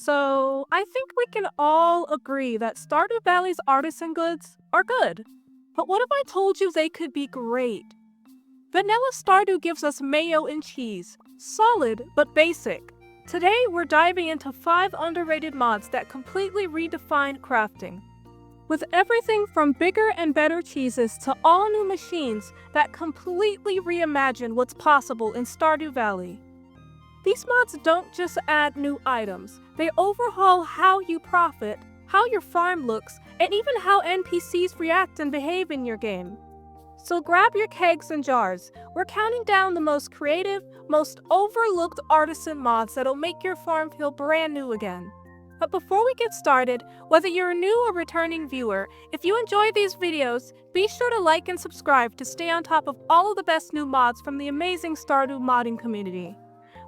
So, I think we can all agree that Stardew Valley's artisan goods are good. But what if I told you they could be great? Vanilla Stardew gives us mayo and cheese, solid but basic. Today we're diving into 5 underrated mods that completely redefine crafting. With everything from bigger and better cheeses to all new machines that completely reimagine what's possible in Stardew Valley. These mods don't just add new items, they overhaul how you profit, how your farm looks, and even how NPCs react and behave in your game. So grab your kegs and jars. We're counting down the most creative, most overlooked artisan mods that'll make your farm feel brand new again. But before we get started, whether you're a new or returning viewer, if you enjoy these videos, be sure to like and subscribe to stay on top of all of the best new mods from the amazing Stardew modding community.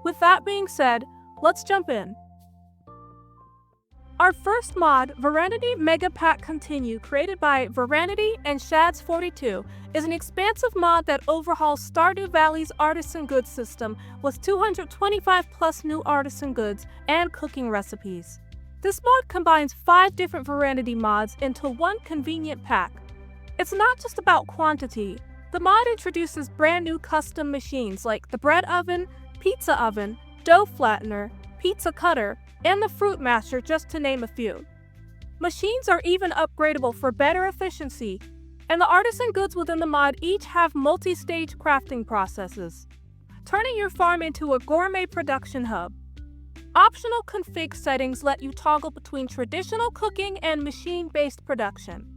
With that being said, let's jump in. Our first mod, Vyranity Mega Pack Continue, created by Vyranity and Shads42, is an expansive mod that overhauls Stardew Valley's artisan goods system with 225 plus new artisan goods and cooking recipes. This mod combines 5 different Vyranity mods into one convenient pack. It's not just about quantity. The mod introduces brand new custom machines like the bread oven, pizza oven, dough flattener, pizza cutter, and the fruit masher, just to name a few. Machines are even upgradable for better efficiency, and the artisan goods within the mod each have multi-stage crafting processes, turning your farm into a gourmet production hub. Optional config settings let you toggle between traditional cooking and machine-based production.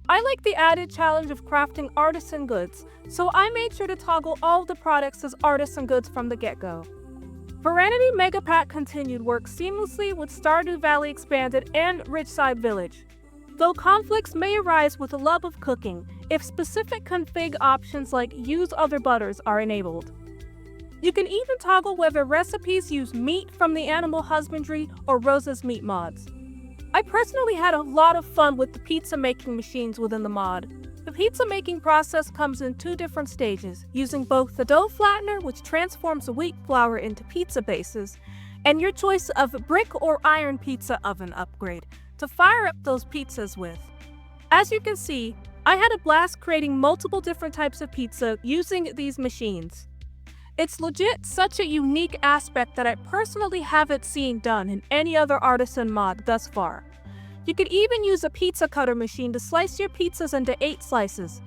I like the added challenge of crafting artisan goods, so I made sure to toggle all of the products as artisan goods from the get-go. Vyranity Mega Pack Continued works seamlessly with Stardew Valley Expanded and Ridgeside Village, though conflicts may arise with the love of cooking if specific config options like Use Other Butters are enabled. You can even toggle whether recipes use meat from the animal husbandry or Rosa's meat mods. I personally had a lot of fun with the pizza making machines within the mod. The pizza making process comes in 2 different stages, using both the dough flattener, which transforms wheat flour into pizza bases, and your choice of brick or iron pizza oven upgrade to fire up those pizzas with. As you can see, I had a blast creating multiple different types of pizza using these machines. It's legit such a unique aspect that I personally haven't seen done in any other artisan mod thus far. You could even use a pizza cutter machine to slice your pizzas into 8 slices.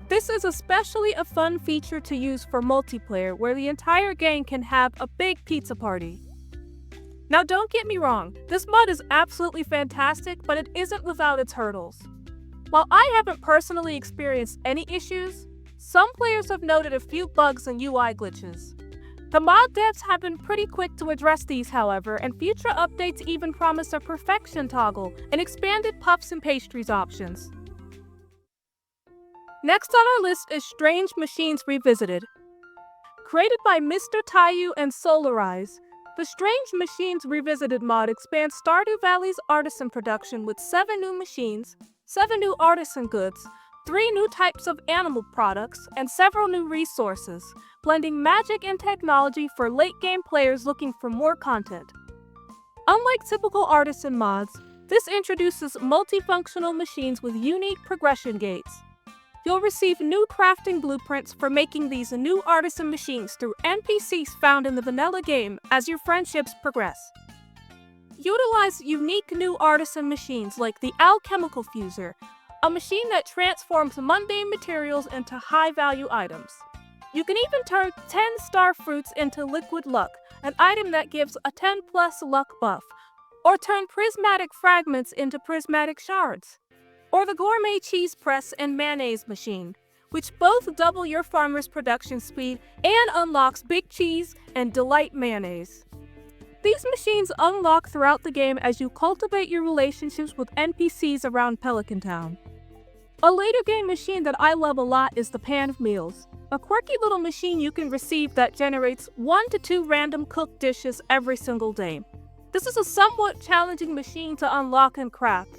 This is especially a fun feature to use for multiplayer, where the entire gang can have a big pizza party. Now don't get me wrong, this mod is absolutely fantastic, but it isn't without its hurdles. While I haven't personally experienced any issues, some players have noted a few bugs and UI glitches. The mod devs have been pretty quick to address these, however, and future updates even promise a perfection toggle and expanded puffs and pastries options. Next on our list is Strange Machines Revisited. Created by Mr. Tayu and Solarize, the Strange Machines Revisited mod expands Stardew Valley's artisan production with 7 new machines, 7 new artisan goods, 3 new types of animal products, and several new resources, blending magic and technology for late-game players looking for more content. Unlike typical artisan mods, this introduces multifunctional machines with unique progression gates. You'll receive new crafting blueprints for making these new artisan machines through NPCs found in the vanilla game as your friendships progress. Utilize unique new artisan machines like the Alchemical Fuser, a machine that transforms mundane materials into high-value items. You can even turn 10 star fruits into liquid luck, an item that gives a 10+ luck buff, or turn prismatic fragments into prismatic shards. Or the gourmet cheese press and mayonnaise machine, which both double your farmer's production speed and unlocks big cheese and delight mayonnaise. These machines unlock throughout the game as you cultivate your relationships with NPCs around Pelican Town. A later game machine that I love a lot is the Pan of Meals, a quirky little machine you can receive that generates 1 to 2 random cooked dishes every single day. This is a somewhat challenging machine to unlock and craft,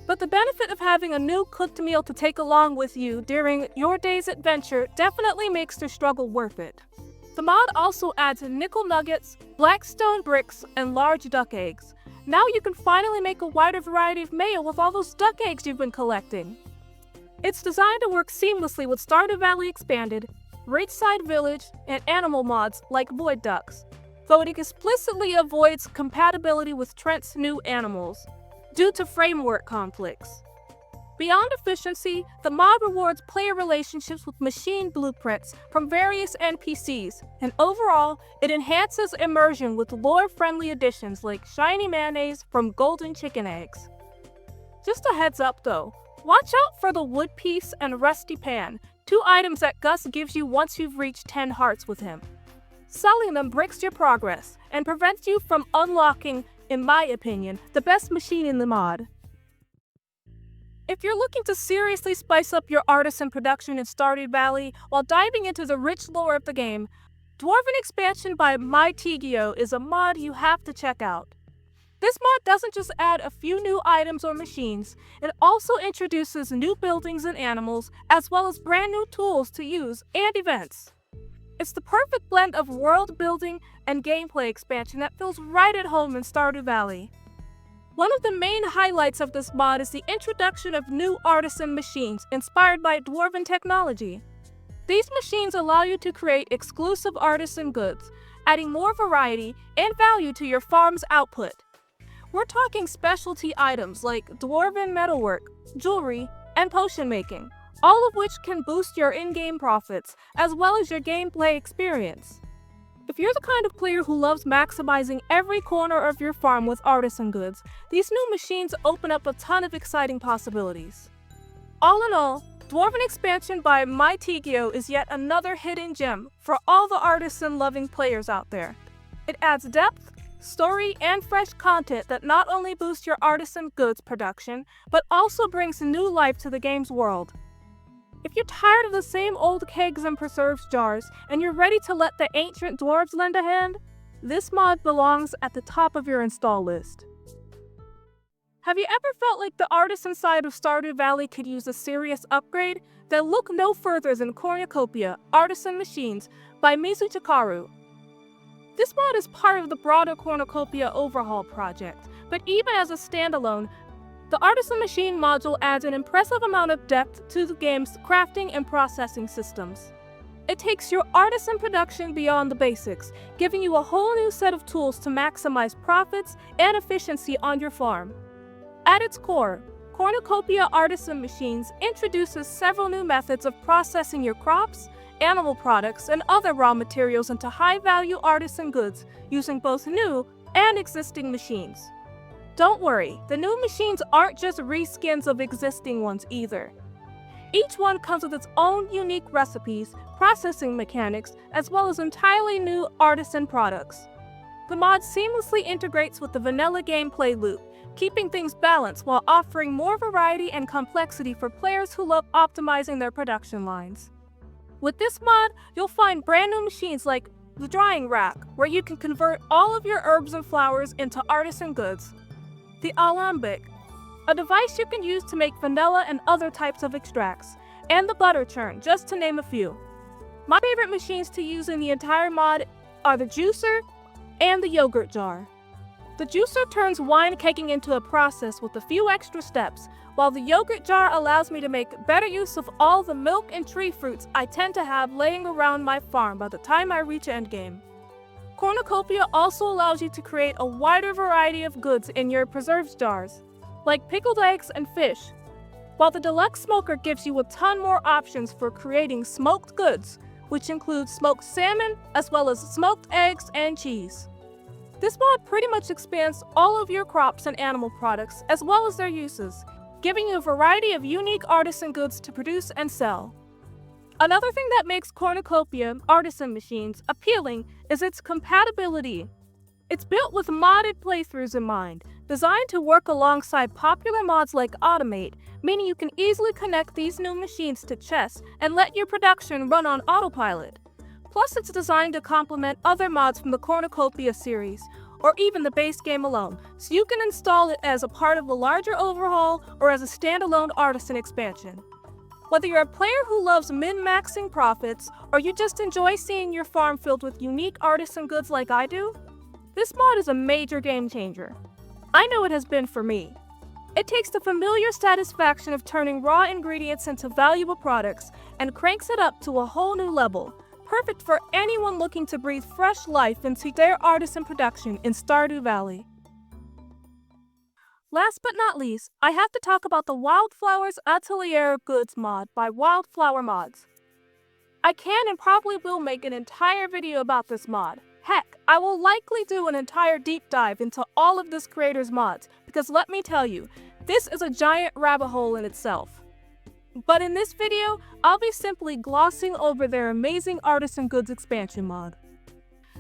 but the benefit of having a new cooked meal to take along with you during your day's adventure definitely makes the struggle worth it. The mod also adds nickel nuggets, blackstone bricks, and large duck eggs, Now you can finally make a wider variety of mayo with all those duck eggs you've been collecting. It's designed to work seamlessly with Stardew Valley Expanded, Ridgeside Village, and animal mods like void ducks, though it explicitly avoids compatibility with Trent's new animals due to framework conflicts. Beyond efficiency, the mod rewards player relationships with machine blueprints from various NPCs, and overall, it enhances immersion with lore-friendly additions like shiny mayonnaise from golden chicken eggs. Just a heads up though, watch out for the wood piece and rusty pan, 2 items that Gus gives you once you've reached 10 hearts with him. Selling them breaks your progress and prevents you from unlocking, in my opinion, the best machine in the mod. If you're looking to seriously spice up your artisan production in Stardew Valley while diving into the rich lore of the game, Dwarven Expansion by MyTigio is a mod you have to check out. This mod doesn't just add a few new items or machines, it also introduces new buildings and animals, as well as brand new tools to use and events. It's the perfect blend of world building and gameplay expansion that feels right at home in Stardew Valley. One of the main highlights of this mod is the introduction of new artisan machines inspired by Dwarven technology. These machines allow you to create exclusive artisan goods, adding more variety and value to your farm's output. We're talking specialty items like Dwarven metalwork, jewelry, and potion making, all of which can boost your in-game profits as well as your gameplay experience. If you're the kind of player who loves maximizing every corner of your farm with artisan goods, these new machines open up a ton of exciting possibilities. All in all, Dwarven Expansion by MyTigio is yet another hidden gem for all the artisan-loving players out there. It adds depth, story, and fresh content that not only boosts your artisan goods production, but also brings new life to the game's world. If you're tired of the same old kegs and preserves jars, and you're ready to let the ancient dwarves lend a hand, this mod belongs at the top of your install list. Have you ever felt like the artisan side of Stardew Valley could use a serious upgrade? Then look no further than Cornucopia, Artisan Machines by Mizuchikaru. This mod is part of the broader Cornucopia overhaul project, but even as a standalone, the Artisan Machine module adds an impressive amount of depth to the game's crafting and processing systems. It takes your artisan production beyond the basics, giving you a whole new set of tools to maximize profits and efficiency on your farm. At its core, Cornucopia Artisan Machines introduces several new methods of processing your crops, animal products, and other raw materials into high-value artisan goods using both new and existing machines. Don't worry, the new machines aren't just reskins of existing ones either. Each one comes with its own unique recipes, processing mechanics, as well as entirely new artisan products. The mod seamlessly integrates with the vanilla gameplay loop, keeping things balanced while offering more variety and complexity for players who love optimizing their production lines. With this mod, you'll find brand new machines like the drying rack, where you can convert all of your herbs and flowers into artisan goods, the alembic, a device you can use to make vanilla and other types of extracts, and the butter churn, just to name a few. My favorite machines to use in the entire mod are the juicer and the yogurt jar. The juicer turns wine caking into a process with a few extra steps, while the yogurt jar allows me to make better use of all the milk and tree fruits I tend to have laying around my farm by the time I reach endgame. Cornucopia also allows you to create a wider variety of goods in your preserves jars, like pickled eggs and fish, while the Deluxe Smoker gives you a ton more options for creating smoked goods, which include smoked salmon as well as smoked eggs and cheese. This mod pretty much expands all of your crops and animal products as well as their uses, giving you a variety of unique artisan goods to produce and sell. Another thing that makes Cornucopia Artisan Machines appealing is its compatibility. It's built with modded playthroughs in mind, designed to work alongside popular mods like Automate, meaning you can easily connect these new machines to chests and let your production run on autopilot. Plus, it's designed to complement other mods from the Cornucopia series, or even the base game alone, so you can install it as a part of a larger overhaul or as a standalone artisan expansion. Whether you're a player who loves min-maxing profits, or you just enjoy seeing your farm filled with unique artisan goods like I do, this mod is a major game changer. I know it has been for me. It takes the familiar satisfaction of turning raw ingredients into valuable products and cranks it up to a whole new level, perfect for anyone looking to breathe fresh life into their artisan production in Stardew Valley. Last but not least, I have to talk about the Wildflower's Atelier Goods mod by Wildflour Mods. I can and probably will make an entire video about this mod. Heck, I will likely do an entire deep dive into all of this creator's mods, because let me tell you, this is a giant rabbit hole in itself. But in this video, I'll be simply glossing over their amazing Artisan Goods expansion mod.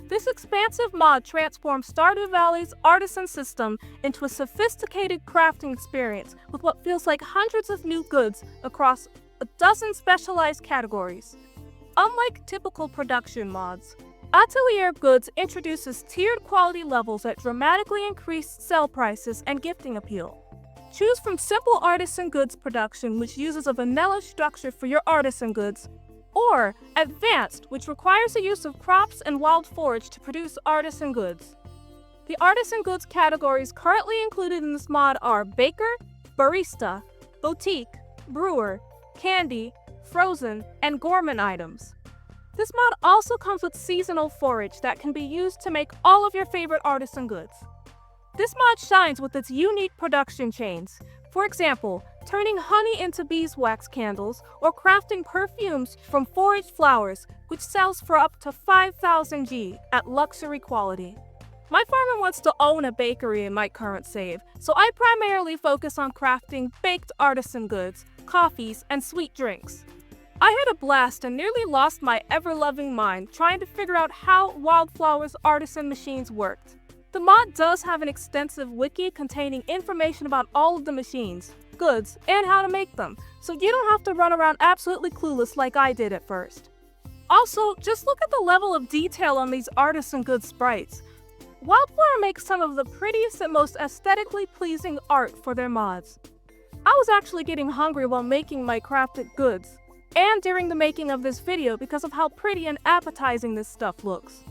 This expansive mod transforms Stardew Valley's Artisan system into a sophisticated crafting experience with what feels like hundreds of new goods across a dozen specialized categories. Unlike typical production mods, Atelier Goods introduces tiered quality levels that dramatically increase sell prices and gifting appeal. Choose from simple artisan goods production, which uses a vanilla structure for your artisan goods, or advanced, which requires the use of crops and wild forage to produce artisan goods. The artisan goods categories currently included in this mod are baker, barista, boutique, brewer, candy, frozen, and gourmet items. This mod also comes with seasonal forage that can be used to make all of your favorite artisan goods. This mod shines with its unique production chains. For example, turning honey into beeswax candles or crafting perfumes from foraged flowers, which sells for up to 5,000 G at luxury quality. My farmer wants to own a bakery in my current save, so I primarily focus on crafting baked artisan goods, coffees, and sweet drinks. I had a blast and nearly lost my ever-loving mind trying to figure out how Wildflower's artisan machines worked. The mod does have an extensive wiki containing information about all of the machines, goods, and how to make them, so you don't have to run around absolutely clueless like I did at first. Also, just look at the level of detail on these artisan goods sprites. Wildflower makes some of the prettiest and most aesthetically pleasing art for their mods. I was actually getting hungry while making my crafted goods, and during the making of this video because of how pretty and appetizing this stuff looks.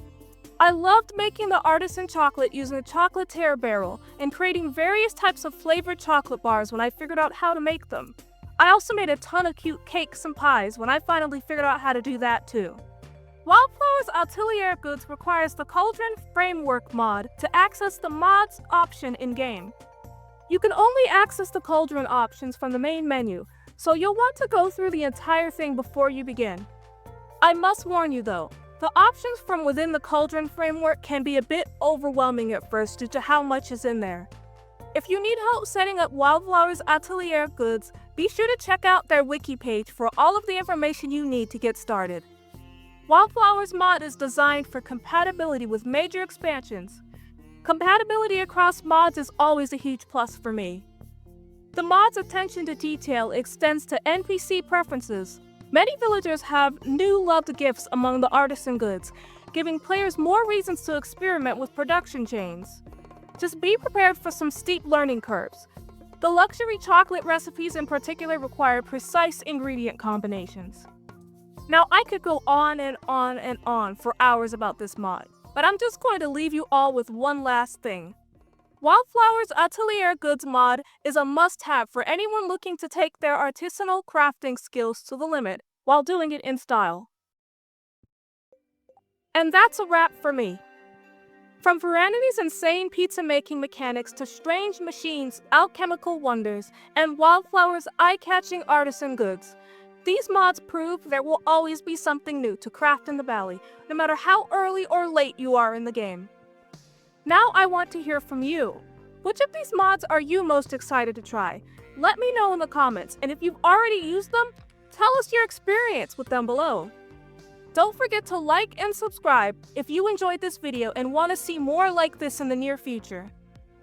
I loved making the artisan chocolate using a chocolatier barrel and creating various types of flavored chocolate bars when I figured out how to make them. I also made a ton of cute cakes and pies when I finally figured out how to do that too. Wildflower's Atelier Goods requires the Cauldron Framework mod to access the mods option in-game. You can only access the Cauldron options from the main menu, so you'll want to go through the entire thing before you begin. I must warn you though, the options from within the Cauldron framework can be a bit overwhelming at first due to how much is in there. If you need help setting up Wildflower's Atelier Goods, be sure to check out their wiki page for all of the information you need to get started. Wildflower's mod is designed for compatibility with major expansions. Compatibility across mods is always a huge plus for me. The mod's attention to detail extends to NPC preferences. Many villagers have new loved gifts among the artisan goods, giving players more reasons to experiment with production chains. Just be prepared for some steep learning curves. The luxury chocolate recipes in particular require precise ingredient combinations. Now I could go on and on and on for hours about this mod, but I'm just going to leave you all with one last thing. Wildflower's Atelier Goods mod is a must-have for anyone looking to take their artisanal crafting skills to the limit while doing it in style. And that's a wrap for me. From Vyranity's insane pizza-making mechanics to strange machines, alchemical wonders, and Wildflower's eye-catching artisan goods, these mods prove there will always be something new to craft in the valley, no matter how early or late you are in the game. Now I want to hear from you. Which of these mods are you most excited to try? Let me know in the comments, and if you've already used them, tell us your experience with them below. Don't forget to like and subscribe if you enjoyed this video and want to see more like this in the near future.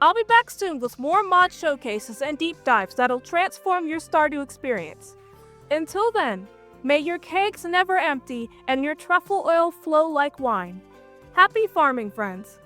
I'll be back soon with more mod showcases and deep dives that'll transform your Stardew experience. Until then, may your kegs never empty and your truffle oil flow like wine. Happy farming, friends!